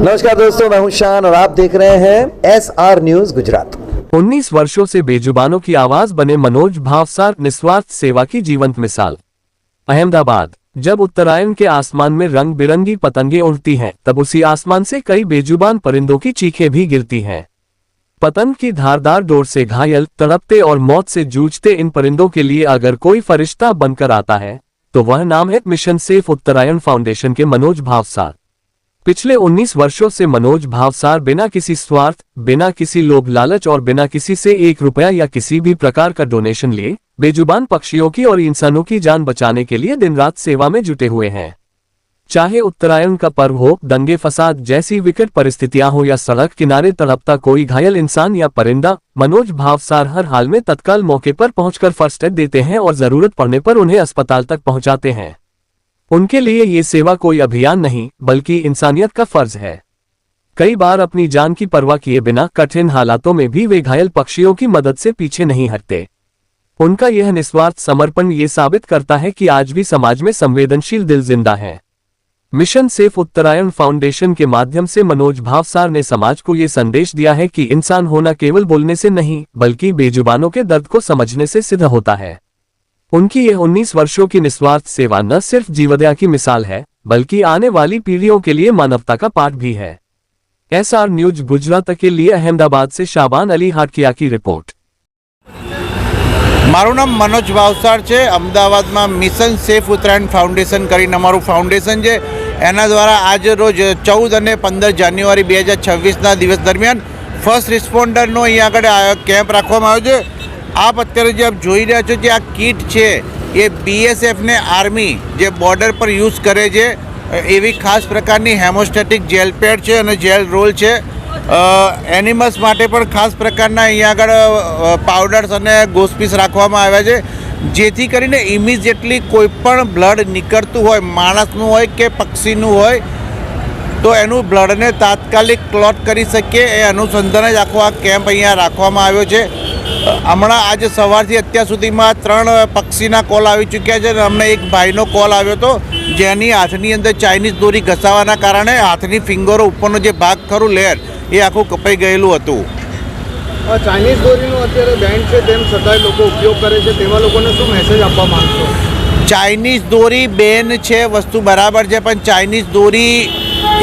नमस्कार दोस्तों, मैं हूं शान और आप देख रहे हैं SR न्यूज गुजरात। 19 वर्षों से बेजुबानों की आवाज बने मनोज भावसार निस्वार्थ सेवा की जीवंत मिसाल। अहमदाबाद। जब उत्तरायण के आसमान में रंग बिरंगी पतंगें उड़ती हैं, तब उसी आसमान से कई बेजुबान परिंदों की चीखें भी गिरती हैं। पतंग की धारदार डोर से घायल, तड़पते और मौत से जूझते इन परिंदों के लिए अगर कोई फरिश्ता बनकर आता है तो वह नाम है मिशन सेफ उत्तरायण फाउंडेशन के मनोज भावसार। पिछले 19 वर्षों से मनोज भावसार बिना किसी स्वार्थ, बिना किसी लोभ लालच और बिना किसी से 1 रुपया या किसी भी प्रकार का डोनेशन लिए बेजुबान पक्षियों की और इंसानों की जान बचाने के लिए दिन रात सेवा में जुटे हुए हैं। चाहे उत्तरायण का पर्व हो, दंगे फसाद जैसी विकट परिस्थितियां हो या सड़क किनारे तड़पता कोई घायल इंसान या परिंदा, मनोज भावसार हर हाल में तत्काल मौके पर पहुंचकर फर्स्ट एड देते हैं और जरूरत पड़ने पर उन्हें अस्पताल तक पहुंचाते हैं। उनके लिए ये सेवा कोई अभियान नहीं, बल्कि इंसानियत का फर्ज है। कई बार अपनी जान की परवाह किए बिना कठिन हालातों में भी वे घायल पक्षियों की मदद से पीछे नहीं हटते। उनका यह निस्वार्थ समर्पण ये साबित करता है कि आज भी समाज में संवेदनशील दिल जिंदा है। मिशन सेफ उत्तरायण फाउंडेशन के माध्यम से मनोज भावसार ने समाज को ये संदेश दिया है कि इंसान होना केवल बोलने से नहीं, बल्कि बेजुबानों के दर्द को समझने से सिद्ध होता है। उनकी यह 19 वर्षों की निस्वार्थ सेवा न सिर्फ जीवदया की मिसाल है, बल्कि आने वाली पीढ़ियों के लिए मानवता का पाठ भी है। SR न्यूज गुजरात के लिए अहमदाबाद से शाबान अली हाटकिया की रिपोर्ट। मारू नाम मनोज भावसार है। अमदावाद में मिशन सेफ उत्तरायण फाउंडेशन करीने अमारू फाउंडेशन है। एना द्वारा आज रोज 14 અને 15 જાન્યુઆરી 2026 दिवस दरमियान फर्स्ट रिस्पोन्डरनो अहीं आगळ केम्प राखवामां आव्यो छे। आप अत्यारे जे आप जोई रह्या छो जे आ किट छे ए BSF ने आर्मी जे बॉर्डर पर यूज करे छे एवी खास प्रकारनी हेमोस्टेटिक जेल पेड छे अने जेल रोल छे। एनिमल्स माटे पण खास प्रकारना अहीं आगळ पाउडर्स अने गोस्पीस राखवामां आव्या छे, जेथी करीने इमिजिएटली कोईपण ब्लड निकळतुं होय, माणसनुं होय के पक्षीनुं होय, तो एनु ब्लडने तात्कालिक क्लॉट करी सके ए अनुसंधाने ज आखो आ केम्प अहींया राखवामां आव्यो छे। हमणां आज सवारथी अत्यार सुधीमां 3 पक्षीना कॉल आवी चूक्या छे। अમને एक भाईनो कॉल आव्यो तो जेनी हाथनी अंदर चाइनीज दोरी घसावाना कारणे हाथनी फिंगरो उपरनो जे भाग खरो लेयर ए आखું કપાઈ ગયેલું હતું। ચાઇનીઝ દોરીનો અત્યારે બેન છે, તેમ છતાંય લોકો ઉપયોગ કરે છે, તેવા લોકોને શું મેસેજ આપવા માંગશો? ચાઇનીઝ દોરી બેન છે, વસ્તુ બરાબર છે, પણ ચાઇનીઝ દોરી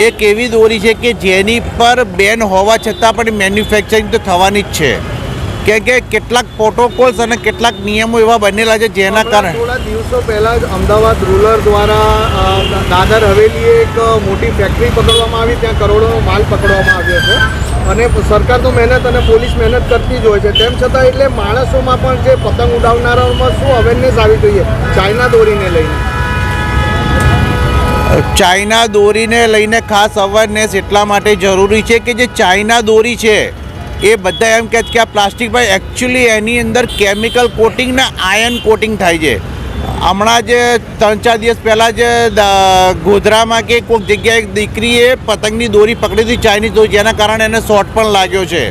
એક એવી દોરી છે કે જેની પર બેન હોવા છતાં પણ મેન્યુફેક્ચરિંગ તો થવાની જ છે, કે કેટલાક પ્રોટોકોલ્સ અને કેટલાક નિયમો એવા બનેલા છે જેના કારણે થોડા દિવસો પહેલાં જ અમદાવાદ રૂરલ દ્વારા દાદર હવેલીએ એક મોટી ફેક્ટરી પકડવામાં આવી, ત્યાં કરોડોનો માલ પકડવામાં આવ્યો છે અને સરકાર તો મહેનત અને પોલીસ મહેનત કરતી જ હોય છે, તેમ છતાં એટલે માણસોમાં પણ જે પતંગ ઉડાવનારાઓમાં શું અવેરનેસ આવી જોઈએ ચાઇના દોરીને લઈને? ચાઇના દોરીને લઈને ખાસ અવેરનેસ એટલા માટે જરૂરી છે કે જે ચાઇના દોરી છે એ બધા એમ કહે કે આ પ્લાસ્ટિક ભાઈ એકચ્યુઅલી એની અંદર કેમિકલ કોટિંગ ને આયર્ન કોટિંગ થાય છે। હમણાં જે 3-4 દિવસ પહેલાં જે ગોધરામાં કે કોઈક જગ્યાએ એક દીકરીએ પતંગની દોરી પકડી હતી, ચાઇનીઝ દોરી, જેના કારણે એને શોર્ટ પણ લાગ્યો છે।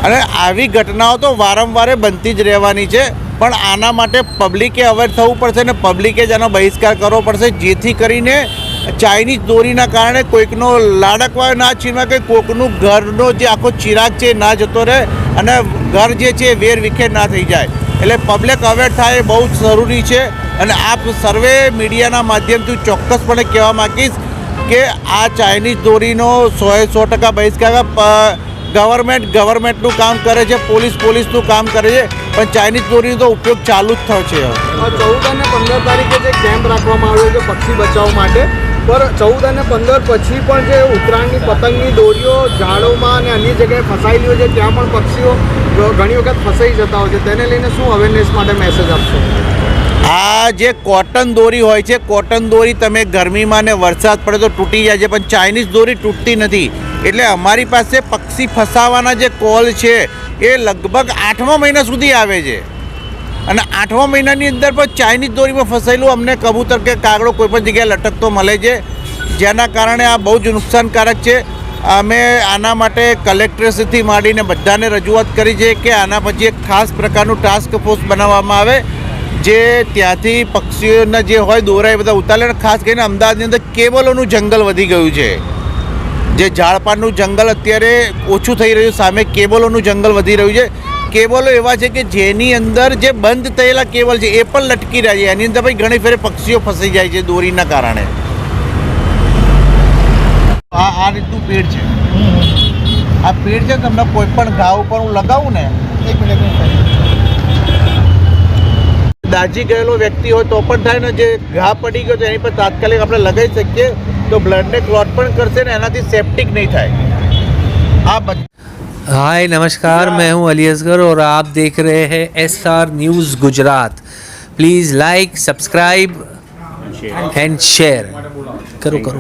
અને આવી ઘટનાઓ તો વારંવાર બનતી જ રહેવાની છે, પણ આના માટે પબ્લિકે અવેર થવું પડશે ને પબ્લિકે જ આનો બહિષ્કાર કરવો પડશે, જેથી કરીને ચાઇનીઝ દોરીના કારણે કોઈકનો લાડકવાયો ના છીનવા, કે કોઈકનું ઘરનો જે આખો ચિરાગ છે ના જતો રહે અને ઘર જે છે વેર વિખેર ના થઈ જાય। એટલે પબ્લિક અવેર થાય એ બહુ જ જરૂરી છે। અને આપ સર્વે મીડિયાના માધ્યમથી ચોક્કસપણે કહેવા માગીશ કે આ ચાઇનીઝ દોરીનો 100% બહિષ્કાર ગવર્મેન્ટનું કામ કરે છે, પોલીસનું કામ કરે છે, પણ ચાઇનીઝ દોરીનો તો ઉપયોગ ચાલુ જ થયો છે। 14 અને 15 તારીખે જે કેમ્પ રાખવામાં આવ્યો છે પક્ષી બચાવ માટે, પર 14 અને 15 પછી પણ જે ઉત્તરાયણની પતંગની દોરીઓ ઝાડોમાં અને અન્ય જગ્યાએ ફસાયેલી હોય છે, ત્યાં પણ પક્ષીઓ ઘણી વખત ફસાઈ જતા હોય છે, તેને લઈને શું અવેરનેસ માટે મેસેજ આપશો? આ જે કોટન દોરી હોય છે, કોટન દોરી તમે ગરમીમાં ને વરસાદ પડે તો તૂટી જાય છે, પણ ચાઇનીઝ દોરી તૂટતી નથી। એટલે અમારી પાસે પક્ષી ફસાવાના જે કોલ છે એ લગભગ 8મા મહિના સુધી આવે છે, અને 8મા મહિનાની અંદર પણ ચાઇનીઝ દોરીમાં ફસાયેલું અમને કબૂતર કે કાગડો કોઈ પણ જગ્યાએ લટકતો મળે છે, જેના કારણે આ બહુ જ નુકસાનકારક છે। અમે આના માટે કલેક્ટરશ્રીથી માંડીને બધાને રજૂઆત કરી છે કે આના પછી એક ખાસ પ્રકારનું ટાસ્ક ફોર્સ બનાવવામાં આવે, જે ત્યાંથી પક્ષીઓના જે હોય દોરા એ બધા ઉતારે। ખાસ કરીને અમદાવાદની અંદર કેબલોનું જંગલ વધી ગયું છે, જે ઝાડપાનનું જંગલ અત્યારે ઓછું થઈ રહ્યું, સામે કેબલોનું જંગલ વધી રહ્યું છે. કેબલો એવા છે કે જેની અંદર જે બંધ થયેલા કેબલ છે એ પણ લટકી રહ્યા છે. એની અંદર ભાઈ ઘણી ફેરે પક્ષીઓ ફસાઈ જાય છે દોરીના કારણે. આ રીતનું પેડ છે. આ પેડ છે તમને કોઈ પણ ઘા ઉપર હું લગાવું ને, એક મિનિટ, દાજી ગયેલો વ્યક્તિ હોય તો પણ થાય ને, જે ઘા પડી ગયો તો એની પર તાત્કાલિક આપણે લગાવી શકીએ તો બ્લડને ક્લોટ પણ કરશે ને એનાથી સેપ્ટિક નહીં થાય. આ हाय नमस्कार, मैं हूं अली असगर और आप देख रहे हैं SR news Gujarat. Please like, subscribe and share. करो.